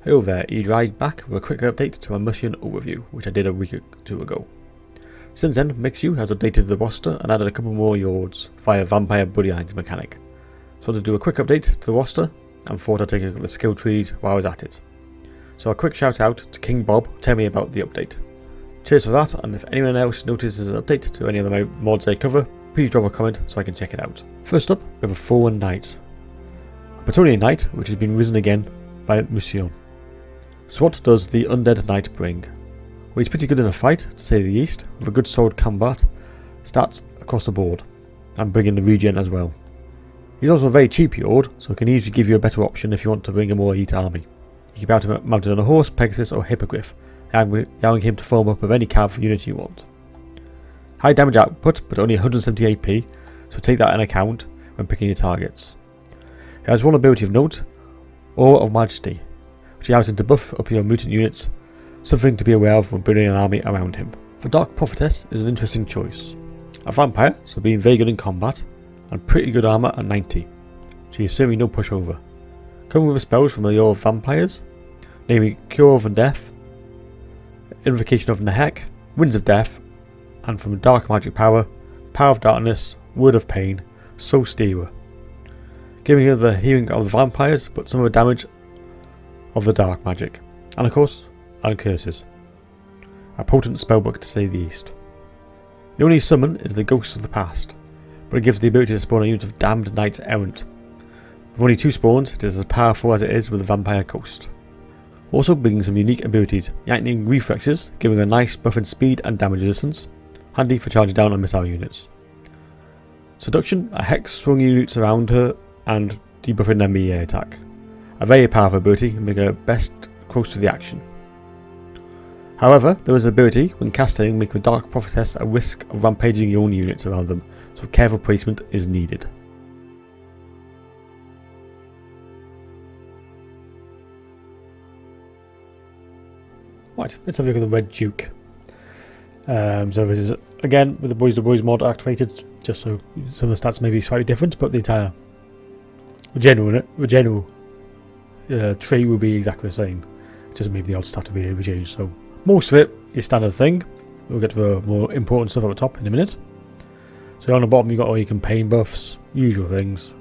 Hello there, Ddraig back with a quick update to my mission overview, which I did a week or two ago. Since then, Mixu has updated the roster and added a couple more yards via Vampire Buddy Lines mechanic. So to do a quick update to the roster, and thought I'd take a look at the skill trees while I was at it. So a quick shout out to King Bob to tell me about the update. Cheers for that, and if anyone else notices an update to any of the mods I cover, please drop a comment so I can check it out. First up, we have a Fallen Knight. A Plutonian Knight, which has been risen again by Mousillon. So what does the Undead Knight bring? Well, he's pretty good in a fight, to say the least, with a good solid combat, stats across the board, and bring in the regen as well. He's also a very cheap yard, so it can easily give you a better option if you want to bring a more elite army. You can be mounted on a horse, Pegasus or Hippogriff, allowing him to form up with any cav unit you want. High damage output, but only 170 AP, so take that in account when picking your targets. He has one ability of note, Awe of Majesty, which allows him to buff up your mutant units, something to be aware of when building an army around him. The Dark Prophetess is an interesting choice. A vampire, so being very good in combat, and pretty good armour at 90. She is certainly no pushover. Coming with spells from the Awe of Vampires, namely Cure of Death, Invocation of Nehek, Winds of Death, and from Dark Magic Power, Power of Darkness, Word of Pain, Soul Stealer. Giving her the healing of the vampires, but some of the damage of the dark magic, and of course, and curses. A potent spellbook to say the least. The only summon is the Ghost of the Past, but it gives the ability to spawn a unit of damned knights errant. With only 2 spawns, it is as powerful as it is with the vampire ghost. Also bringing some unique abilities, lightning reflexes, giving a nice buff in speed and damage resistance, handy for charging down on missile units. Seduction, a hex swung units around her and debuffing their melee attack. A very powerful ability, making her best close to the action. However, there is an ability, when casting, making the Dark Prophetess at risk of rampaging your own units around them, so careful placement is needed. Right, let's have a look at the Red Duke. So this is, again, with the boys mod activated, just so some of the stats may be slightly different, but the general tree will be exactly the same. Just maybe the odd stat will be changed. So most of it is standard thing. We'll get to the more important stuff at the top in a minute. So on the bottom you've got all your campaign buffs, usual things.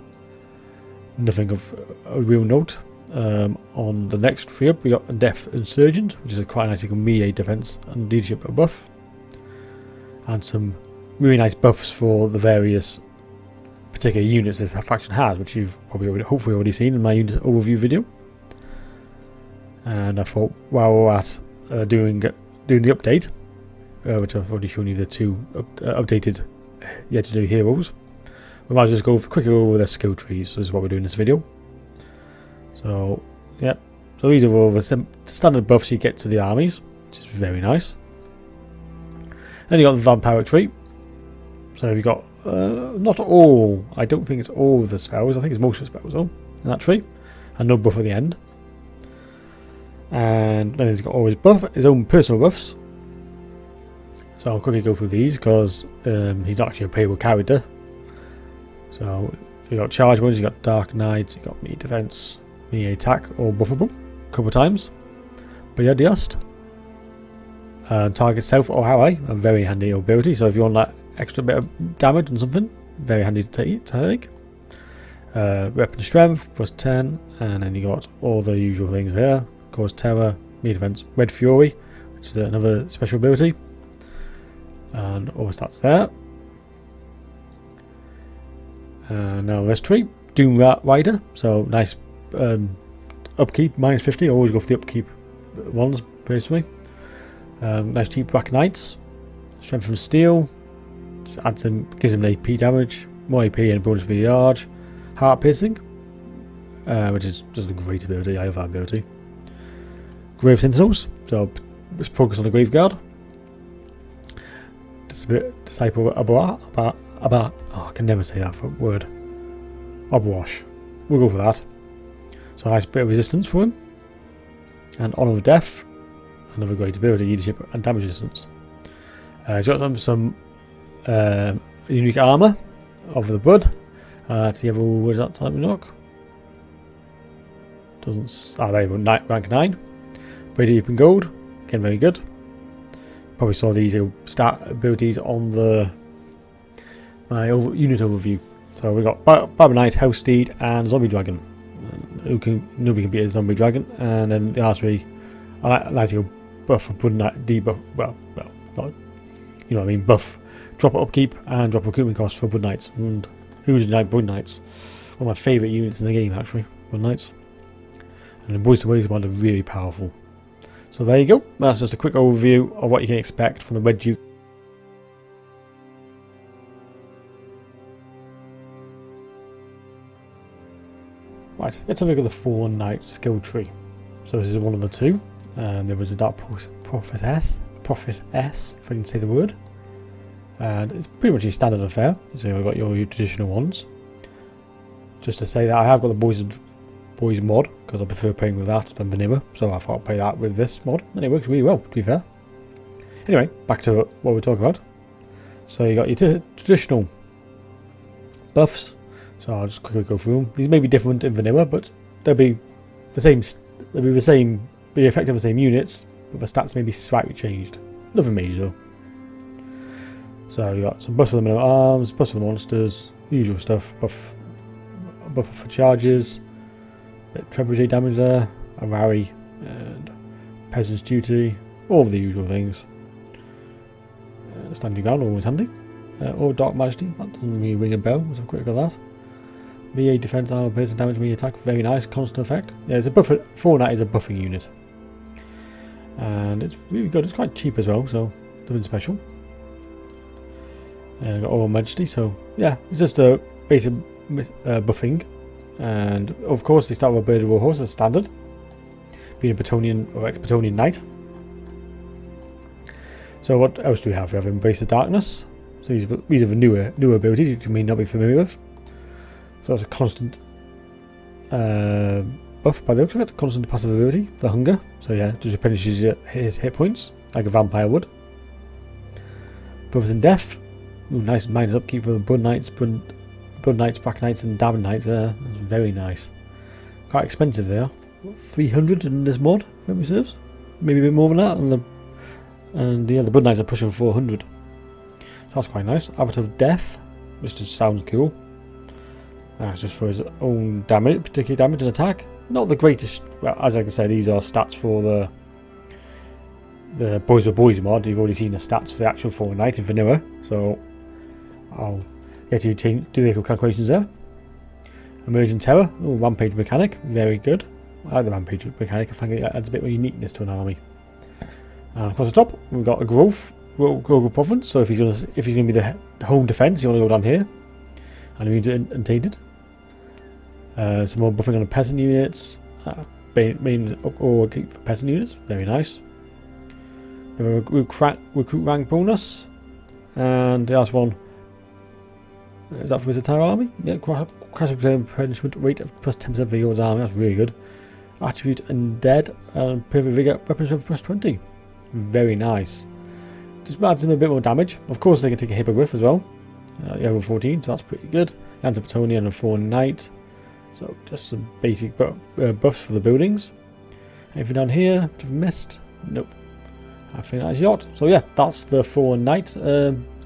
Nothing of a real note. On the next tree up we got a Death Insurgent, which is a quite nice melee defense and leadership buff. And some really nice buffs for the various particular units this faction has, which you've probably hopefully already seen in my unit overview video. And I thought while we're at doing the update, which I've already shown you the 2 updated yet to do heroes, we might just go quickly over the skill trees. So this is what we're doing in this video. So yeah, so these are all the standard buffs you get to the armies, which is very nice. Then you got the vampiric tree. So you've got not all, I don't think it's all of the spells, I think it's most of the spells though, in that tree, and no buff at the end. And then he's got all his own personal buffs. So I'll quickly go through these because he's not actually a playable character. So you got charge ones, you got Dark Knight, you got melee defense, melee attack, all buffable a couple of times. But yeah, just target self or ally, a very handy ability. So if you want that extra bit of damage on something, very handy to take. Weapon strength plus 10, and then you got all the usual things there. Cause terror, melee defense, Red Fury, which is another special ability, and all the stats there. Now this tree, Doom Rider, so nice upkeep, minus 50. I always go for the upkeep ones personally. Nice cheap Black Knights, strength from steel, just adds him, gives him AP damage, more AP and bonus for the charge. Heart piercing, which is just a great ability. I have that ability. Grave Sentinels, so let's focus on the Graveguard. Disciple oh, I can never say that word. Obwash. We'll go for that. So a nice bit of resistance for him. And Honor of Death, another great ability, leadership and damage resistance. He's got some unique armour of the Blood. So you have what is that type of knock? They were rank 9. Pretty deep in gold. Again, very good. Probably saw these stat abilities on my unit overview. So we got Barber Knight, House Steed, and Zombie Dragon. Nobody can beat a Zombie Dragon. And then the archery, I like to go buff for Blood Knight, debuff. Well, not, you know what I mean. Buff, drop upkeep, and drop recruitment costs for Blood Knights. And who's like Blood Knights? One of my favourite units in the game, actually. Blood Knights. And the Boys to Boys Mod are really powerful. So there you go. That's just a quick overview of what you can expect from the Red Duke. Right, let's have a look at the Fallen Knight skill tree. So this is one of the two. There was a Dark Prophetess, if I can say the word. And it's pretty much your standard affair. So you've got your traditional ones. Just to say that I have got the Boys mod, because I prefer playing with that than vanilla, so I thought I'd play that with this mod, and it works really well, to be fair. Anyway, back to what we're talking about. So you got your traditional buffs, so I'll just quickly go through them. These may be different in vanilla, but they'll be the same, be effective the same units, but the stats may be slightly changed. Nothing major though. So you got some buffs for the minimum arms, buffs for the monsters, usual stuff, buff for charges, trebuchet damage there, a rally, and peasant's duty, all of the usual things. Standing ground, always handy. Or Dark Majesty, that doesn't really ring a bell, let's have a quick look at that. VA defense, armor, piercing damage, me attack, very nice, constant effect. Yeah, it's a buffer. Fallen Knight is a buffing unit. And it's really good, it's quite cheap as well, so nothing special. Got Dark Majesty, so yeah, it's just a basic buffing. And of course they start with a Bird of a Horse as standard, being a Bretonnian or ex-Bretonnian knight. So what else do we have? We have Embrace the Darkness. So these are the newer abilities which you may not be familiar with. So that's a constant buff by the looks of it, constant passive ability, the Hunger. So yeah, just replenishes your hit points like a vampire would. Brothers in Death. Ooh, nice minus upkeep for the Blood Knights, Blood Knights, Black Knights, and Damned Knights. That's very nice. Quite expensive they are. 300 in this mod, if memory serves. Maybe a bit more than that. And the Blood Knights are pushing 400. So that's quite nice. Avatar of Death, which just sounds cool. That's just for his own damage, particular damage and attack. Not the greatest. Well, as I can say, these are stats for the Boys mod. You've already seen the stats for the actual Fallen Knight in vanilla. So I'll get you to do the calculations there. Emergent Terror, Rampage Mechanic, very good. I like the Rampage Mechanic, I think it adds a bit more uniqueness to an army. And across the top, we've got a Global Province, so if he's going to be the home defense, you want to go down here. And immune to Untainted. Some more buffing on the peasant units. Main or for peasant units, very nice. Then a recruit rank bonus. And the last one, is that for his entire army? Yeah, crash replenishment rate of plus 10% for your army, that's really good. Attribute Undead and Perfect Vigor weapons of plus 20. Very nice. Just adds him a bit more damage. Of course, they can take a Hippogriff as well. Level 14, so that's pretty good. Anti-Bretonnian and a Fallen Knight. So just some basic buffs for the buildings. Anything down here which I've missed? Nope. I think that's yacht. So yeah, that's the Fallen Knight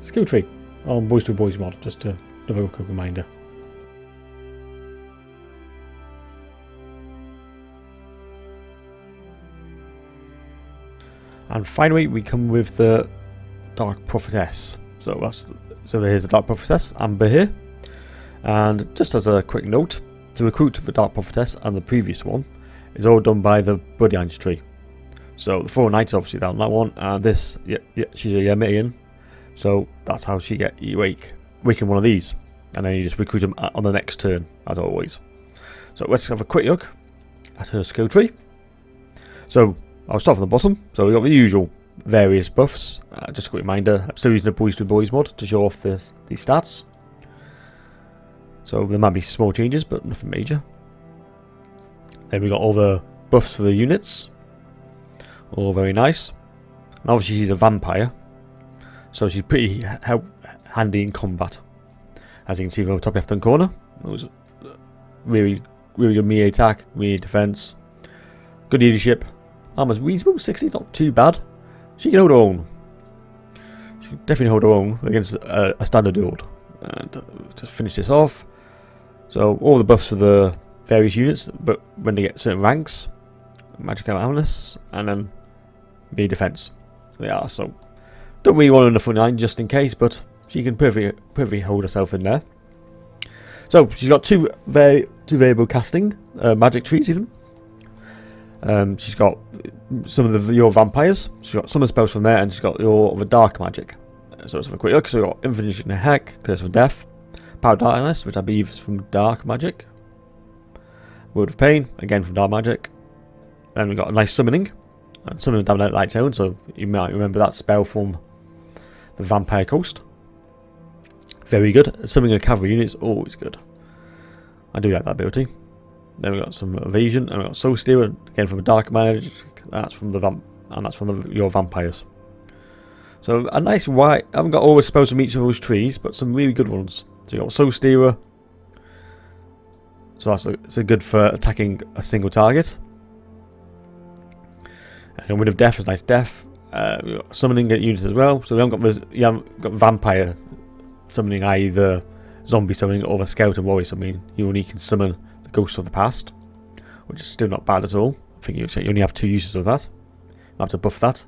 skill tree on Boys to Boys mod. Just to have a quick reminder. And finally, we come with the Dark Prophetess. So here's the Dark Prophetess, Amber here. And just as a quick note, to recruit the Dark Prophetess and the previous one is all done by the Bloody Irons tree. So the Four Knights obviously down that one, and this, she's a Yemenian. So that's how she get you waking one of these, and then you just recruit them on the next turn, as always. So let's have a quick look at her skill tree. So I'll start from the bottom. So we've got the usual various buffs. Just a quick reminder, I'm still using the Boys to Boys mod to show off these stats. So there might be small changes, but nothing major. Then we got all the buffs for the units. All very nice. And obviously she's a vampire, so she's pretty handy in combat. As you can see from the top left hand corner, it was really really good melee attack, melee defense, good leadership. Armor's reasonable, 60, not too bad. She can hold her own. She can definitely hold her own against a standard build. And just finish this off. So all the buffs for the various units, but when they get certain ranks, magic awareness, and then melee defense. They are, so don't really want her in the front line just in case, but she can perfectly hold herself in there. So she's got two variable casting magic trees even. She's got some of your vampires. She's got some of the spells from there, and she's got your other dark magic. So let's have a quick look. So we've got Infinite Heck, Curse of Death, Power of Darkness, which I believe is from Dark Magic. Word of Pain, again from Dark Magic. Then we've got a nice Summoning. And Summoning down at Light's Own, so you might remember that spell from the Vampire Coast. Very good. Summoning a cavalry unit is always good. I do like that ability. Then we've got some Evasion, and we've got Soul Stealer, again from a Dark Magic. That's from your vampires. So a nice white. I haven't got all the spells from each of those trees, but some really good ones. So you got Soul Stealer. So that's good for attacking a single target. And Wind of Death is nice death. We've got summoning units as well. So you haven't got vampire summoning, i.e. the zombie summoning or the skeleton warrior summoning. You only can summon the ghosts of the past, which is still not bad at all. I think you only have 2 uses of that. You have to buff that.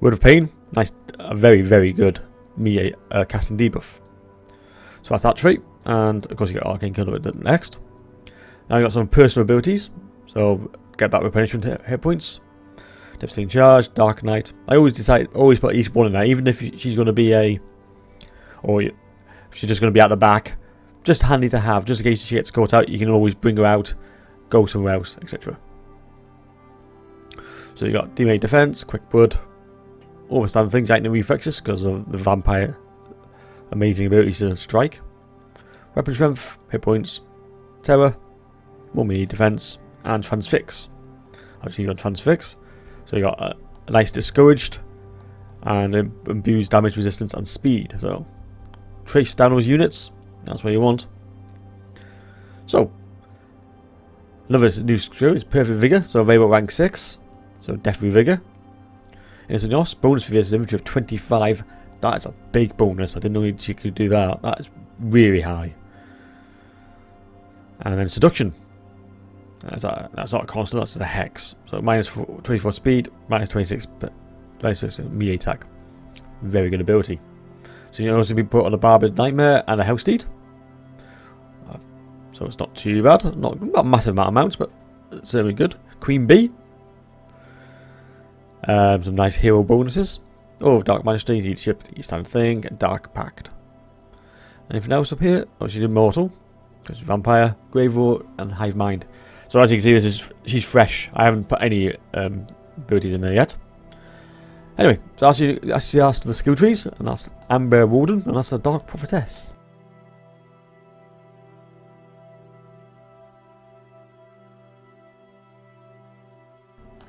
Word of Pain, nice, a very good melee casting debuff. So that's that trait, and of course you get Arcane Killer next. Now you got some personal abilities, so get that replenishment hit points. Devastating Charge, Dark Knight. I always put at least one in there, even if she's going to be or if she's just going to be at the back. Just handy to have, just in case she gets caught out. You can always bring her out, go somewhere else, etc. So you got Demate Defense, Quick Blood, all the standard things, Lightning Reflexes because of the vampire amazing abilities to strike. Weapon Strength, Hit Points, Terror, more melee defense, and Transfix. Actually, you got Transfix. So you got a nice Discouraged, and imbues damage resistance and speed. So trace down those units. That's what you want. So another new skill is Perfect Vigor. So available at rank 6. So Deathly Vigor. Instant loss, bonus for this infantry of 25. That is a big bonus. I didn't know she could do that. That is really high. And then Seduction. That's not a constant, that's a hex. So minus 24 speed, minus 26 melee attack. Very good ability. So you can also be put on a Barbed Nightmare and a Hellsteed. So it's not too bad. Not a massive amount of mounts, but certainly good. Queen Bee. Some nice hero bonuses. Oh, Dark Majesty, Leadership, Standard Thing, and Dark Pact. Anything else up here? Oh, she's Immortal. She's Vampire, Grave Roar, and Hive Mind. So as you can see, she's fresh. I haven't put any abilities in there yet. Anyway, so that's the skill trees, and that's Amber Warden, and that's the Dark Prophetess.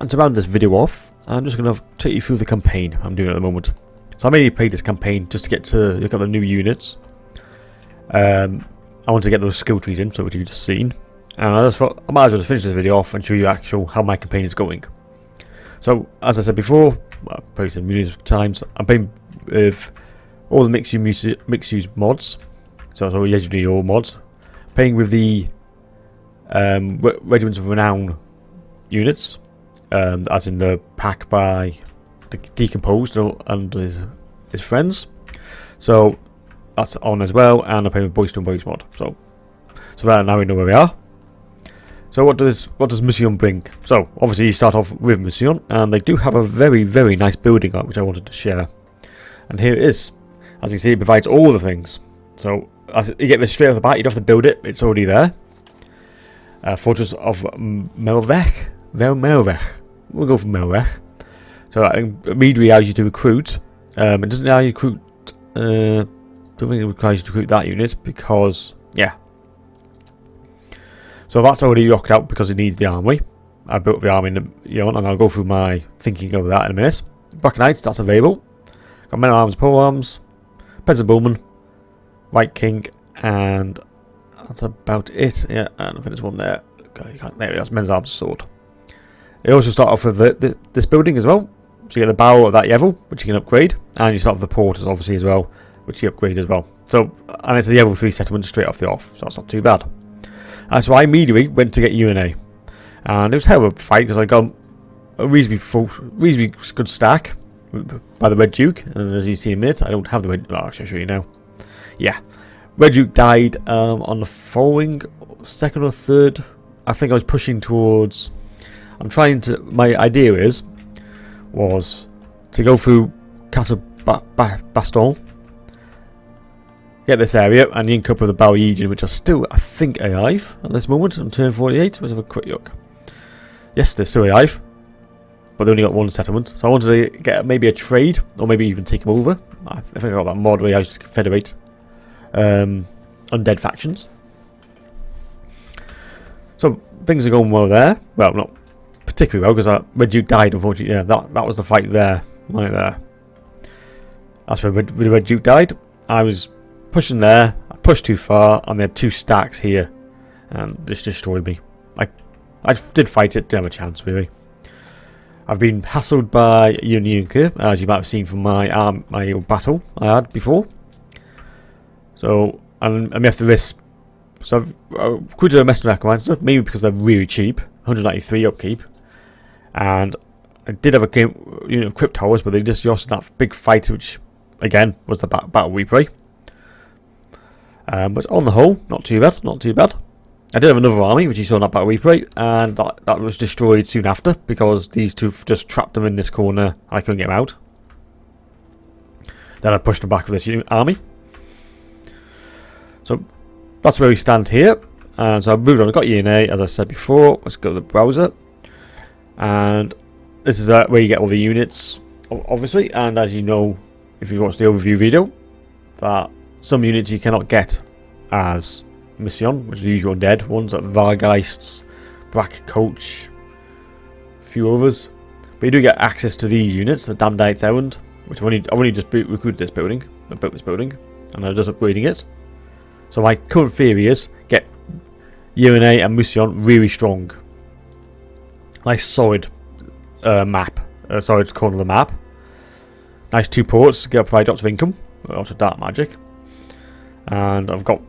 And to round this video off, I'm just going to take you through the campaign I'm doing at the moment. So I mainly played this campaign just to get to look at the new units. I want to get those skill trees in, so what you've just seen. And I just thought I might as well just finish this video off and show you how my campaign is going. So as I said before, well, I've probably said millions of times, I'm playing with all the Mixu mods. So it's all usually all mods. Playing with the Regiments of Renown units, as in the pack by Decomposed and his friends. So that's on as well, and I'm playing with Boys to Boys mod. So right now we know where we are. So what does Mousillon bring? So obviously you start off with Mousillon, and they do have a very nice building art which I wanted to share. And here it is. As you can see, it provides all the things. So as you get this straight off the bat, you don't have to build it; it's already there. Fortress of Melvech. We'll go for Melvech. So it immediately allows you to recruit. It doesn't allow you to recruit. Don't think it requires you to recruit that unit because So that's already locked out because it needs the army. I built the army and I'll go through my thinking over that in a minute. Black Knights, that's available. Got Men at Arms, Pole Arms, Peasant Bowman, White King, and that's about it. Yeah, and I think there's one there. There we go, men's arms sword. They also start off with this building as well. So you get the barrel of that level, which you can upgrade, and you start with the porters obviously as well, which you upgrade as well. So, and it's a level 3 settlement straight off the off, so that's not too bad. So I immediately went to get UNA, and it was a hell of a fight because I got a reasonably good stack by the Red Duke, and as you see in a minute, I don't have the Red. Well, actually, I'll show you now. Yeah, Red Duke died on the following second or third. I think I was pushing towards. I'm trying to. My idea was to go through Castle Baston, get this area, and link up with the Bauerlegion, which are still, I think, alive at this moment on turn 48. Let's have a quick look. Yes, they're still alive, but they only got one settlement. So I wanted to get maybe a trade, or maybe even take them over. I think I got that mod where I used to confederate undead factions. So things are going well there. Well, not particularly well because Red Duke died, unfortunately. Yeah, that was the fight there, right there. That's where the Red Duke died. I was pushing there, I pushed too far, and they had 2 stacks here, and this destroyed me. I did fight it, didn't have a chance really. I've been hassled by Untitled, as you might have seen from my battle I had before. So, and I have to risk. So I've recruited a Messenger Necromancer, maybe because they're really cheap, 193 upkeep, and I did have a unit of Crypt Towers, but they just lost that big fight, which again was the Battle Replay. But on the whole, not too bad, not too bad. I did have another army, which you saw in that Battle Replay, and that was destroyed soon after, because these two just trapped them in this corner, and I couldn't get them out. Then I pushed them back with this army. So that's where we stand here. And so I've moved on, I've got UNA, as I said before. Let's go to the browser. And this is where you get all the units, obviously, and as you know, if you watched the overview video, that some units you cannot get as Mousillon, which are the usual undead ones, like Vargeists, Black Coach, a few others. But you do get access to these units, the Damned's Errand, which I've only just recruited this building, I built this building, and I'm just upgrading it. So my current theory is get UNA and Mousillon really strong. Nice solid map, solid corner of the map. Nice 2 ports to provide lots of income, lots of dark magic, and I've got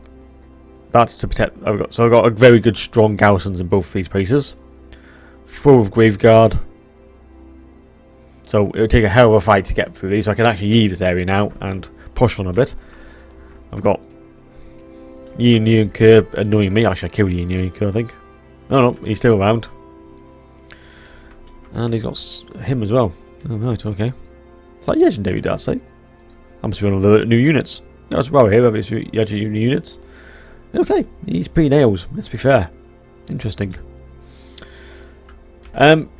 that to protect. I've got a very good strong garrisons in both these places, full of Graveguard. So it would take a hell of a fight to get through these. So I can actually leave this area now and push on a bit. I've got Union Curb annoying me. Actually, I killed Union Curb, I think. No, he's still around. And he's got him as well. Oh, right, okay. It's like legendary, did I say? That must be one of the new units. That's well here, obviously, legendary new units. Okay, he's pretty nails, let's be fair. Interesting.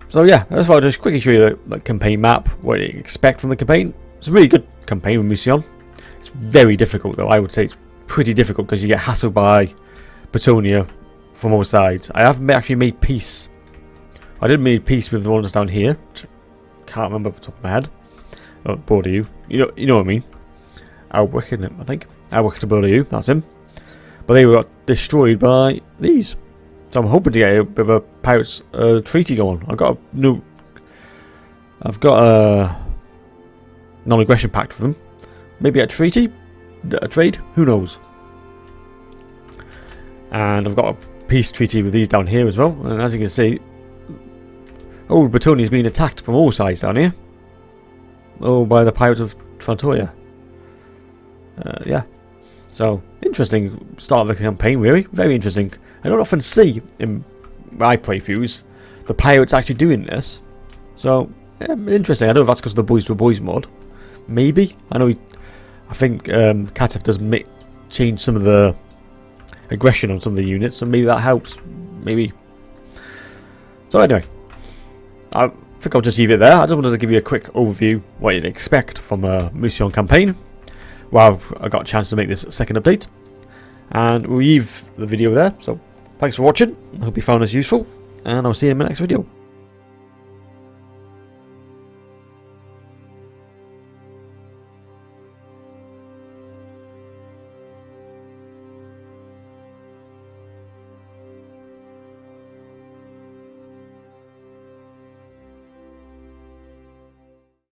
So yeah, that's why I'll just quickly show you the campaign map, what you expect from the campaign. It's a really good campaign with Mousillon. It's very difficult though, I would say it's pretty difficult because you get hassled by Bretonia from all sides. I haven't actually made peace. I did make peace with the ones down here. Can't remember off the top of my head. Oh, Bordeaux. You know what I mean. Alwick, isn't it? I think. Alwick to Bordeaux, that's him. But they got destroyed by these. So I'm hoping to get a bit of a Pirates treaty going. I've got a non-aggression pact for them. Maybe a treaty? A trade? Who knows? And I've got a peace treaty with these down here as well. And as you can see, Old Bretonia is being attacked from all sides down here. Oh, by the Pirates of Trantoria. Yeah. So, interesting start of the campaign, really. Very interesting. I don't often see in my playthroughs the pirates actually doing this. So, yeah, interesting. I don't know if that's because of the Boys to Boys mod. Maybe. I think Catep does change some of the aggression on some of the units, so maybe that helps. Maybe. So, anyway. I think I'll just leave it there. I just wanted to give you a quick overview what you'd expect from a Mousillon campaign. Well, I got a chance to make this second update. And we'll leave the video there. So, thanks for watching. I hope you found this useful. And I'll see you in my next video.